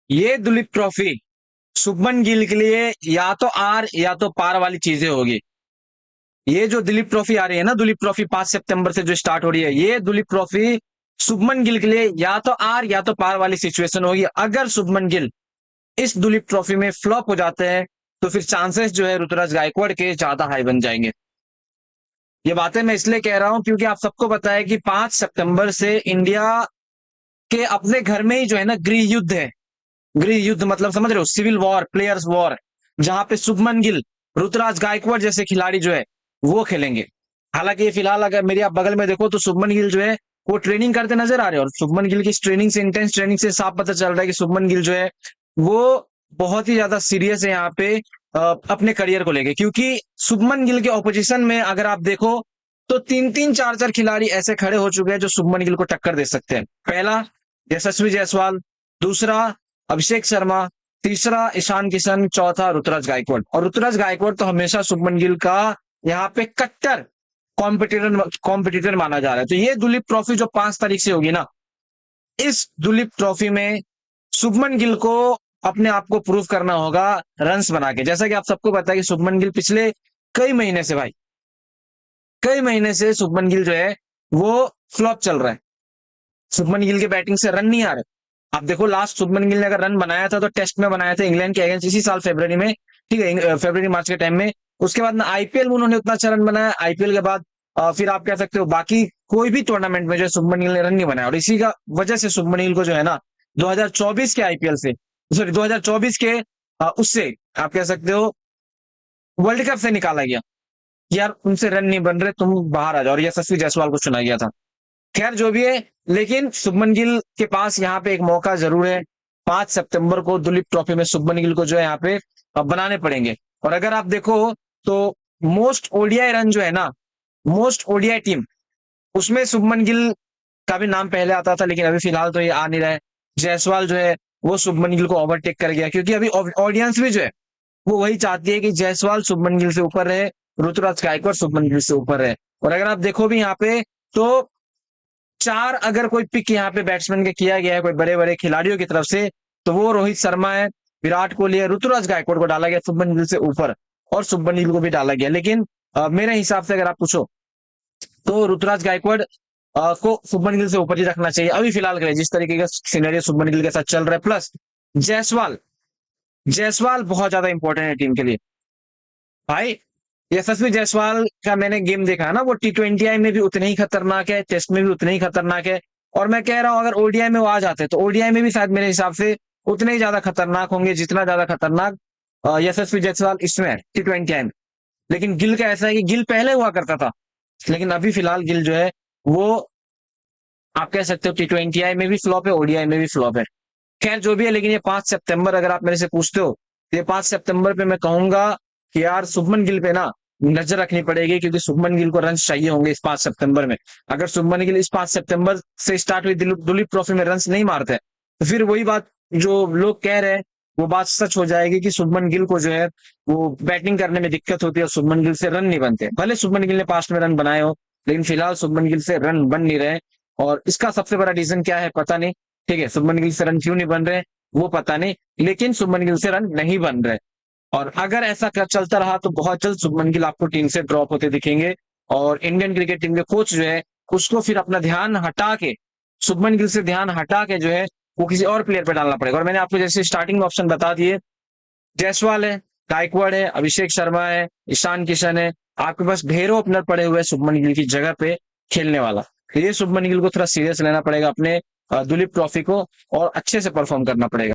ये दुलीप ट्रॉफी शुभमन गिल के लिए या तो आर या तो पार वाली चीजें होगी। ये जो दुलीप ट्रॉफी आ रही है ना, दुलीप ट्रॉफी 5 सितंबर से जो स्टार्ट हो रही है, ये दुलीप ट्रॉफी शुभमन गिल के लिए या तो आर या तो पार वाली सिचुएशन होगी। अगर शुभमन गिल इस दुलीप ट्रॉफी में फ्लॉप हो जाते हैं तो फिर चांसेस जो है ऋतुराज गायकवाड़ के ज्यादा हाई बन जाएंगे। ये बातें मैं इसलिए कह रहा हूं क्योंकि आप सबको पता है कि 5 सितंबर से इंडिया के अपने घर में ही जो है ना गृह युद्ध है। गृह युद्ध मतलब समझ रहे हो, सिविल वॉर, प्लेयर्स वॉर, जहां पे शुभमन गिल, ऋतुराज गायकवाड़ जैसे खिलाड़ी जो है वो खेलेंगे। हालांकि ये फिलहाल अगर मेरी आप बगल में देखो तो शुभमन गिल जो है वो ट्रेनिंग करते नजर आ रहे हैं, और शुभमन गिल की ट्रेनिंग से, इंटेंस ट्रेनिंग से साफ पता चल रहा है कि शुभमन गिल जो है वो बहुत ही ज्यादा सीरियस है यहाँ पे अपने करियर को लेके। क्योंकि शुभमन गिल के ऑपोजिशन में अगर आप देखो तो तीन तीन चार चार खिलाड़ी ऐसे खड़े हो चुके हैं जो शुभमन गिल को टक्कर दे सकते हैं। पहला यशस्वी जायसवाल, दूसरा अभिषेक शर्मा, तीसरा ईशान किशन, चौथा ऋतुराज गायकवाड़। और ऋतुराज गायकवाड़ तो हमेशा शुभमन गिल का यहाँ पे कट्टर कॉम्पिटिटर कॉम्पिटिटर माना जा रहा है। तो ये दुलीप ट्रॉफी जो 5 तारीख से होगी ना, इस दुलीप ट्रॉफी में शुभमन गिल को अपने आप को प्रूव करना होगा रन्स बना के। जैसा कि आप सबको पता है कि शुभमन गिल पिछले कई महीने से भाई, कई महीने से शुभमन गिल जो है वो फ्लॉप चल रहा है। शुभमन गिल के बैटिंग से रन नहीं आ रहे। आप देखो लास्ट शुभमन गिल ने अगर रन बनाया था तो टेस्ट में बनाया था इंग्लैंड के अगेंस्ट, इसी साल फरवरी में, ठीक है, फरवरी मार्च के टाइम में। उसके बाद ना आईपीएल में उन्होंने उतना अच्छा रन बनाया, आईपीएल के बाद फिर आप कह सकते हो बाकी कोई भी टूर्नामेंट में जो है शुभमन गिल ने रन नहीं बनाया। और इसी का वजह से शुभमन गिल को जो है ना 2024 के आईपीएल से, सॉरी 2024 के उससे आप कह सकते हो वर्ल्ड कप से निकाला गया कि यार उनसे रन नहीं बन रहे, तुम बाहर आ जाओ, और यशस्वी जायसवाल को चुना गया था। खैर जो भी है, लेकिन शुभमन गिल के पास यहाँ पे एक मौका जरूर है। 5 सितंबर को दुलीप ट्रॉफी में शुभमन गिल को जो है यहाँ पे बनाने पड़ेंगे। और अगर आप देखो तो मोस्ट ओडीआई रन जो है ना, मोस्ट ओडीआई टीम, उसमें शुभमन गिल का भी नाम पहले आता था, लेकिन अभी फिलहाल तो ये आ नहीं रहा है। जायसवाल जो है वो शुभमन गिल को ओवरटेक कर गया, क्योंकि अभी ऑडियंस भी जो है वो वही चाहती है कि जायसवाल शुभमन गिल से ऊपर रहे, ऋतुराज गायकवाड़ शुभमन गिल से ऊपर रहे। और अगर आप देखो भी यहाँ पे तो चार अगर कोई पिक यहाँ पे बैट्समैन के किया गया है कोई बड़े बड़े खिलाड़ियों की तरफ से, तो वो रोहित शर्मा है, विराट कोहली है, ऋतुराज गायकवाड़ को डाला गया शुभमन गिल से ऊपर, और शुभमन गिल को भी डाला गया। लेकिन मेरे हिसाब से अगर आप पूछो तो ऋतुराज गायकवाड़ को शुभमन गिल से ऊपर ही रखना चाहिए अभी फिलहाल के लिए, जिस तरीके का सिनेरियो शुभमन गिल के साथ चल रहा है। प्लस जायसवाल, जायसवाल बहुत ज्यादा इंपॉर्टेंट है टीम के लिए भाई। यशस्वी जायसवाल का मैंने गेम देखा है ना, वो T20I में भी उतने ही खतरनाक है, टेस्ट में भी उतने ही खतरनाक है। और मैं कह रहा हूं अगर ओडीआई में वो आ जाते तो ओडीआई में भी शायद मेरे हिसाब से उतने ही ज्यादा खतरनाक होंगे जितना ज्यादा खतरनाक यशस्वी जायसवाल इसमें है T20I में। लेकिन गिल का ऐसा है कि गिल पहले हुआ करता था, लेकिन अभी फिलहाल गिल जो है वो आप कह सकते हो T20I में भी फ्लॉप है, ओडीआई में भी फ्लॉप है। खैर जो भी है, लेकिन ये 5 सितंबर अगर आप मेरे से पूछते हो तो ये 5 सितंबर पे मैं कहूंगा कि यार शुभमन गिल पे ना नजर रखनी पड़ेगी, क्योंकि शुभमन गिल को रन चाहिए होंगे इस 5 सितंबर में। अगर शुभमन गिल इस 5 सितंबर से स्टार्ट हुई दुलीप ट्रॉफी में रन नहीं मारते तो फिर वही बात जो लोग कह रहे हैं वो बात सच हो जाएगी कि शुभमन गिल को जो है वो बैटिंग करने में दिक्कत होती है और शुभमन गिल से रन नहीं बनते। भले शुभमन गिल ने पास्ट में रन बनाए हो, लेकिन फिलहाल शुभमन गिल से रन बन नहीं रहे। और इसका सबसे बड़ा रीजन क्या है पता नहीं, ठीक है, शुभमन गिल से रन क्यों नहीं बन रहे वो पता नहीं, लेकिन शुभमन गिल से रन नहीं बन रहे। और अगर ऐसा चलता रहा तो बहुत जल्द शुभमन गिल आपको टीम से ड्रॉप होते दिखेंगे, और इंडियन क्रिकेट टीम के कोच जो है उसको फिर अपना ध्यान हटा के, शुभमन गिल से ध्यान हटा के जो है वो किसी और प्लेयर पे डालना पड़ेगा। और मैंने आपको जैसे स्टार्टिंग में ऑप्शन बता दिए, जायसवाल है, गायकवाड़ है, अभिषेक शर्मा है, ईशान किशन है, आपके पास ढेरों ओपनर पड़े हुए हैं शुभमन गिल की जगह पे खेलने वाला। तो ये शुभमन गिल को थोड़ा सीरियस लेना पड़ेगा अपने दुलीप ट्रॉफी को, और अच्छे से परफॉर्म करना पड़ेगा।